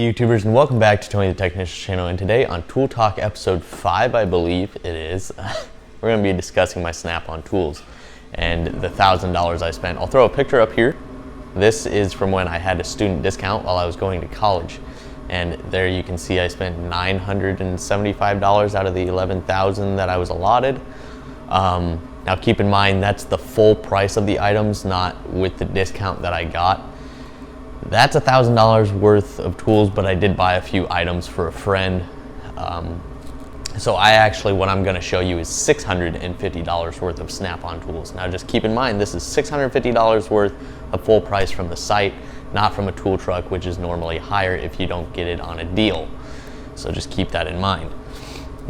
Hey YouTubers, and welcome back to Tony the Technician's channel. And today on Tool Talk episode 5, I believe it is, we're going to be discussing my Snap-on tools and the $1,000 I spent. I'll throw a picture up here. This is from when I had a student discount while I was going to college. And there you can see I spent $975 out of the $11,000 that I was allotted. Now keep in mind that's the full price of the items, not with the discount that I got. That's $1,000 worth of tools, but I did buy a few items for a friend. So what I'm going to show you is $650 worth of Snap-on tools. Now just keep in mind, this is $650 worth of full price from the site, not from a tool truck, which is normally higher if you don't get it on a deal. So just keep that in mind.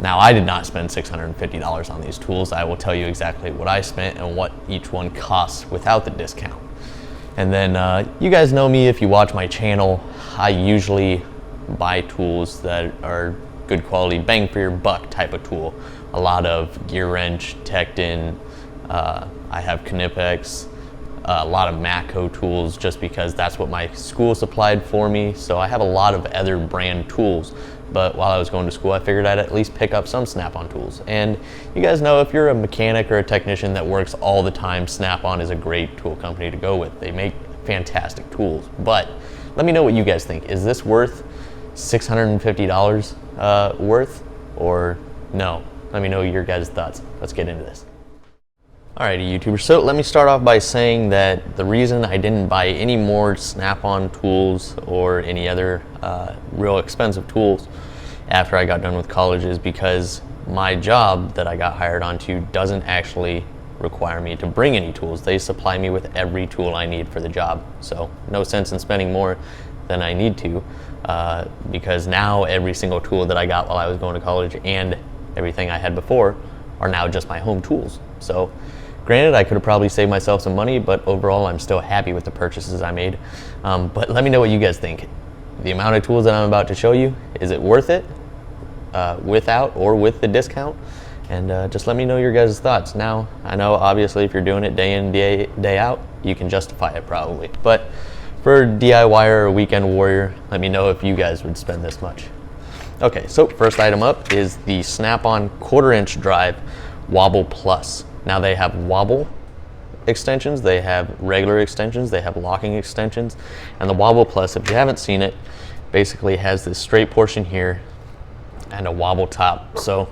Now I did not spend $650 on these tools. I will tell you exactly what I spent and what each one costs without the discount. And then you guys know me if you watch my channel. I usually buy tools that are good quality, bang for your buck type of tool. A lot of Gear Wrench, Tekton, I have Knipex, a lot of Matco tools just because that's what my school supplied for me. So I have a lot of other brand tools. But while I was going to school, I figured I'd at least pick up some Snap-on tools. And you guys know if you're a mechanic or a technician that works all the time, Snap-on is a great tool company to go with. They make fantastic tools. But let me know what you guys think. Is this worth $650 worth or no? Let me know your guys' thoughts. Let's get into this. Alrighty, YouTubers, so let me start off by saying that the reason I didn't buy any more Snap-on tools or any other real expensive tools after I got done with college is because my job that I got hired onto doesn't actually require me to bring any tools. They supply me with every tool I need for the job. So no sense in spending more than I need to because now every single tool that I got while I was going to college and everything I had before are now just my home tools. So granted, I could have probably saved myself some money, but overall I'm still happy with the purchases I made. But let me know what you guys think. The amount of tools that I'm about to show you, is it worth it without or with the discount? And just let me know your guys' thoughts. Now, I know obviously if you're doing it day in, day out, you can justify it probably. But for a DIYer or a weekend warrior, let me know if you guys would spend this much. Okay, so first item up is the Snap-on 1/4" drive Wobble Plus. Now they have wobble extensions, they have regular extensions, they have locking extensions, and the Wobble Plus, if you haven't seen it, basically has this straight portion here and a wobble top. So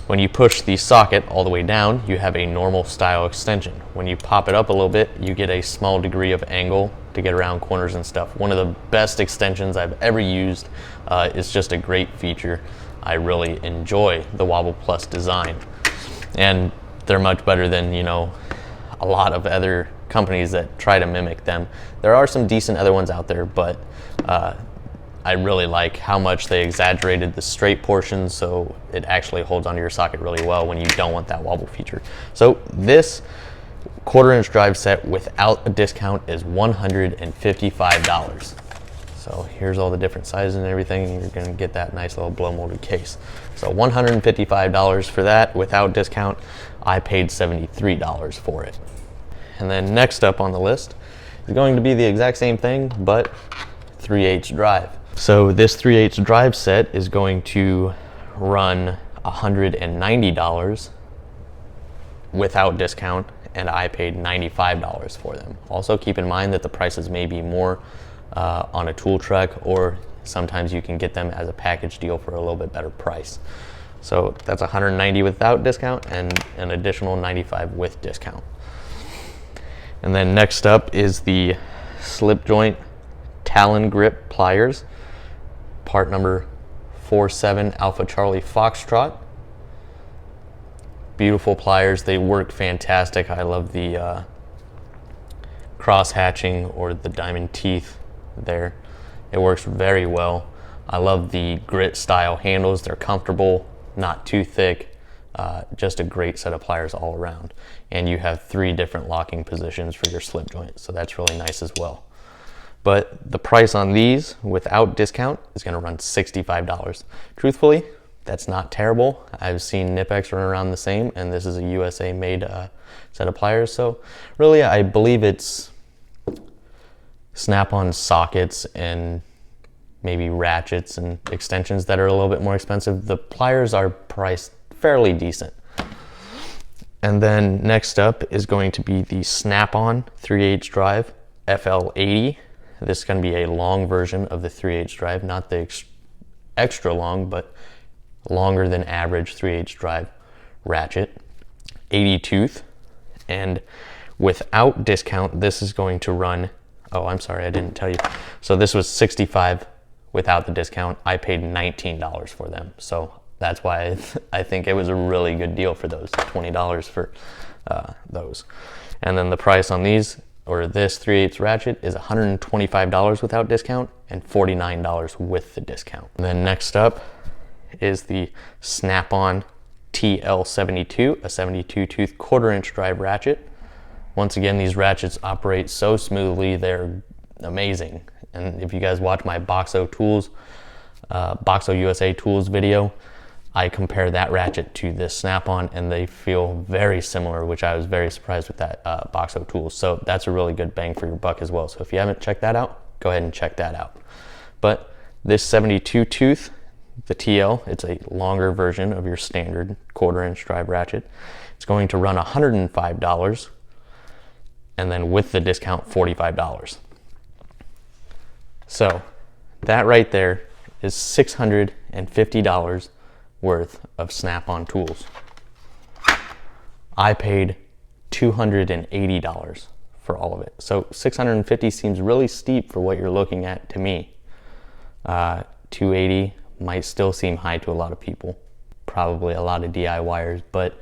when you push the socket all the way down, you have a normal style extension. When you pop it up a little bit, you get a small degree of angle to get around corners and stuff. One of the best extensions I've ever used. It's just a great feature. I really enjoy the Wobble Plus design. And they're much better than, you know, a lot of other companies that try to mimic them. There are some decent other ones out there, but I really like how much they exaggerated the straight portion so it actually holds onto your socket really well when you don't want that wobble feature. So this 1/4" drive set without a discount is $155. So here's all the different sizes and everything, and you're gonna get that nice little blow molded case. So $155 for that without discount. I paid $73 for it. And then next up on the list is going to be the exact same thing, but 3/8 drive. So this 3/8 drive set is going to run $190 without discount, and I paid $95 for them. Also keep in mind that the prices may be more on a tool truck, or sometimes you can get them as a package deal for a little bit better price. So that's $190 without discount and an additional $95 with discount. And then next up is the slip joint Talon grip pliers, part number 47 Alpha Charlie Foxtrot. Beautiful pliers, they work fantastic. I love the cross hatching or the diamond teeth there. It works very well. I love the grit style handles. They're comfortable, not too thick. Just a great set of pliers all around. And you have 3 different locking positions for your slip joint, so that's really nice as well. But the price on these without discount is going to run $65. Truthfully, that's not terrible. I've seen Knipex run around the same, and this is a USA made set of pliers. So really, I believe it's Snap-on sockets and maybe ratchets and extensions that are a little bit more expensive. The pliers are priced fairly decent. And then next up is going to be the Snap-on 3/8 drive FL80. This is going to be a long version of the 3/8 drive, not the extra long, but longer than average 3/8 drive ratchet, 80 tooth. And without discount, this is going to run, oh, I'm sorry, I didn't tell you. So this was $65 without the discount. I paid $19 for them. So that's why I think it was a really good deal for those, $20 for those. And then the price on these, or this 3/8 ratchet, is $125 without discount and $49 with the discount. And then next up is the Snap-on TL72, a 72 tooth 1/4 inch drive ratchet. Once again, these ratchets operate so smoothly, they're amazing. And if you guys watch my Boxo Tools, Boxo USA Tools video, I compare that ratchet to this Snap-on and they feel very similar, which I was very surprised with that Boxo Tools. So that's a really good bang for your buck as well. So if you haven't checked that out, go ahead and check that out. But this 72 tooth, the TL, it's a longer version of your standard 1/4 inch drive ratchet. It's going to run $105 and then with the discount, $45. So that right there is $650 worth of Snap-on tools. I paid $280 for all of it. So $650 seems really steep for what you're looking at to me. $280 might still seem high to a lot of people, probably a lot of DIYers, but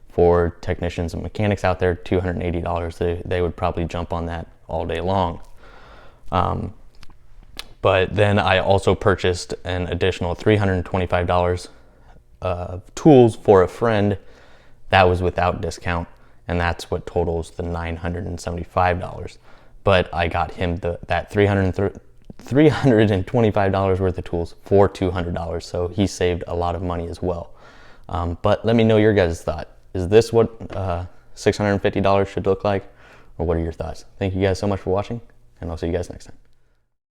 for technicians and mechanics out there, $280, they would probably jump on that all day long. But then I also purchased an additional $325 of tools for a friend. That was without discount, and that's what totals the $975. But I got him that $325 worth of tools for $200, so he saved a lot of money as well. But let me know your guys' thought. Is this what $650 should look like, or what are your thoughts? Thank you guys so much for watching, and I'll see you guys next time.